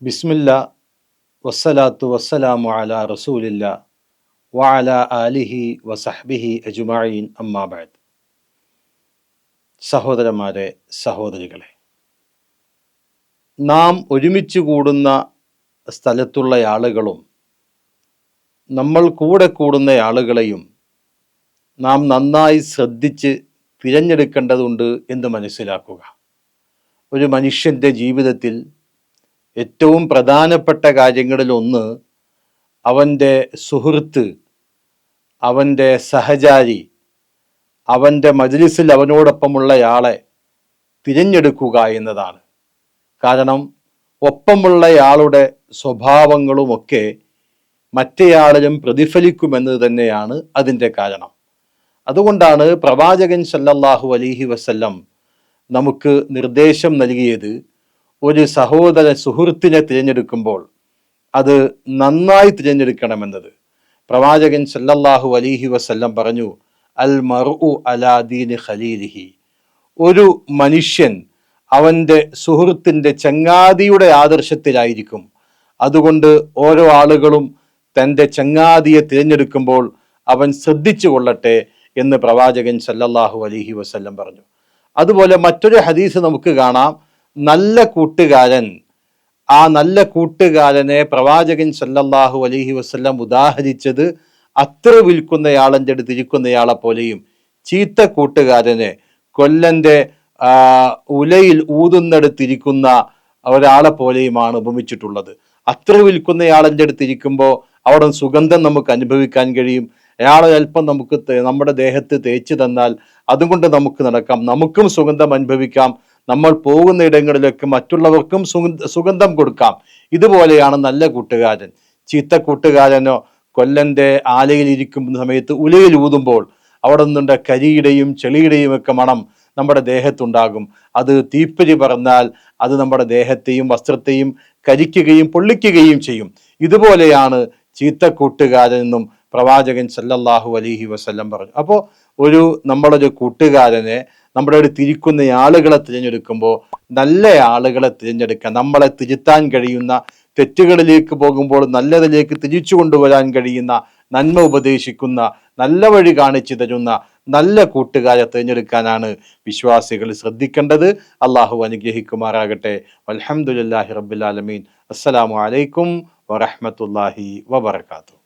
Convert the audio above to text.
ബിസ്മില്ല വസ്സലാത്തു വസ്സലാമു അലാ റസൂലില്ല വഅല ആലിഹി വസഹ്ബിഹി അജ്മഈൻ അമ്മാ ബഅദ്. സഹോദരന്മാരെ, സഹോദരികളെ, നാം ഒരുമിച്ച് കൂടുന്ന സ്ഥലത്തുള്ള ആളുകളും നമ്മൾ കൂടെ കൂടുന്ന ആളുകളെയും നാം നന്നായി ശ്രദ്ധിച്ച് തിരഞ്ഞെടുക്കേണ്ടതുണ്ട് എന്ന് മനസ്സിലാക്കുക. ഒരു മനുഷ്യൻ്റെ ജീവിതത്തിൽ ഏറ്റവും പ്രധാനപ്പെട്ട കാര്യങ്ങളിലൊന്ന് അവൻ്റെ സുഹൃത്ത്, അവൻ്റെ സഹചാരി, അവൻ്റെ മജ്ലിസിൽ അവനോടൊപ്പമുള്ളയാളെ തിരഞ്ഞെടുക്കുക എന്നതാണ്. കാരണം ഒപ്പമുള്ളയാളുടെ സ്വഭാവങ്ങളുമൊക്കെ മറ്റേയാളിലും പ്രതിഫലിക്കുമെന്നത് തന്നെയാണ് അതിൻ്റെ കാരണം. അതുകൊണ്ടാണ് പ്രവാചകൻ സല്ലല്ലാഹു അലൈഹി വസല്ലം നമുക്ക് നിർദ്ദേശം നൽകിയത്, ഒരു സഹോദര സുഹൃത്തിനെ തിരഞ്ഞെടുക്കുമ്പോൾ അത് നന്നായി തിരഞ്ഞെടുക്കണമെന്നത്. പ്രവാചകൻ സല്ലല്ലാഹു അലൈഹി വസല്ലം പറഞ്ഞു, അൽ മർഉ അലാ ദീനി ഖലീലിഹി. ഒരു മനുഷ്യൻ അവൻ്റെ സുഹൃത്തിൻ്റെ ചങ്ങാതിയുടെ ആദർശത്തിലായിരിക്കും. അതുകൊണ്ട് ഓരോ ആളുകളും തൻ്റെ ചങ്ങാതിയെ തിരഞ്ഞെടുക്കുമ്പോൾ അവൻ ശ്രദ്ധിച്ചു കൊള്ളട്ടെ എന്ന് പ്രവാചകൻ സല്ലല്ലാഹു അലൈഹി വസല്ലം പറഞ്ഞു. അതുപോലെ മറ്റൊരു ഹദീസ് നമുക്ക് കാണാം, നല്ല കൂട്ടുകാരൻ, ആ നല്ല കൂട്ടുകാരനെ പ്രവാചകൻ സല്ലല്ലാഹു അലൈഹി വസല്ലം ഉദാഹരിച്ചത് അത്തറ് വിൽക്കുന്നയാളൻ്റെ അടുത്ത് ഇരിക്കുന്നയാളെ പോലെയും ചീത്ത കൂട്ടുകാരനെ കൊല്ലൻ്റെ ഉലയിൽ ഊതുന്നെടുത്തിരിക്കുന്ന ഒരാളെ പോലെയുമാണ് ഉപമിച്ചിട്ടുള്ളത്. അത്തറ് വിൽക്കുന്നയാളൻ്റെ അടുത്ത് ഇരിക്കുമ്പോൾ അവിടെ സുഗന്ധം നമുക്ക് അനുഭവിക്കാൻ കഴിയും. അയാളെ അല്പം നമുക്ക് നമ്മുടെ ദേഹത്ത് തേച്ച് തന്നാൽ അതുകൊണ്ട് നമുക്ക് നടക്കാം, നമുക്കും സുഗന്ധം അനുഭവിക്കാം, നമ്മൾ പോകുന്ന ഇടങ്ങളിലൊക്കെ മറ്റുള്ളവർക്കും സുഗന്ധം കൊടുക്കാം. ഇതുപോലെയാണ് നല്ല കൂട്ടുകാരൻ. ചീത്ത കൂട്ടുകാരനോ കൊല്ലൻ്റെ ആലയിൽ ഇരിക്കുന്ന സമയത്ത് ഉലയിൽ ഊതുമ്പോൾ അവിടെ നിന്നുണ്ട് കരിയുടെയും ചെളിയുടെയും ഒക്കെ മണം നമ്മുടെ ദേഹത്തുണ്ടാകും. അത് തീപ്പൊരി പറഞ്ഞാൽ അത് നമ്മുടെ ദേഹത്തെയും വസ്ത്രത്തെയും കരിക്കുകയും പൊള്ളിക്കുകയും ചെയ്യും. ഇതുപോലെയാണ് ചീത്ത കൂട്ടുകാരനെന്നും പ്രവാചകൻ സല്ലല്ലാഹു അലൈഹി വസല്ലം പറഞ്ഞു. അപ്പോൾ നമ്മളൊരു കൂട്ടുകാരനെ, നമ്മുടെ തിരിക്കുന്ന ആളുകളെ തിരഞ്ഞെടുക്കുമ്പോൾ നല്ല ആളുകളെ തിരഞ്ഞെടുക്കുക. നമ്മളെ തിരുത്താൻ കഴിയുന്ന, തെറ്റുകളിലേക്ക് പോകുമ്പോൾ നല്ലതിലേക്ക് തിരിച്ചു കൊണ്ടുവരാൻ കഴിയുന്ന, നന്മ ഉപദേശിക്കുന്ന, നല്ല വഴി കാണിച്ചു തരുന്ന നല്ല കൂട്ടുകാരെ തിരഞ്ഞെടുക്കാനാണ് വിശ്വാസികൾ ശ്രദ്ധിക്കേണ്ടത്. അള്ളാഹു അനുഗ്രഹിക്കുമാറാകട്ടെ. അൽഹംദുലില്ലാഹി റബ്ബിൽ ആലമീൻ. അസ്സലാമു അലൈക്കും വറഹ്മത്തുള്ളാഹി വബറകാതുഹു.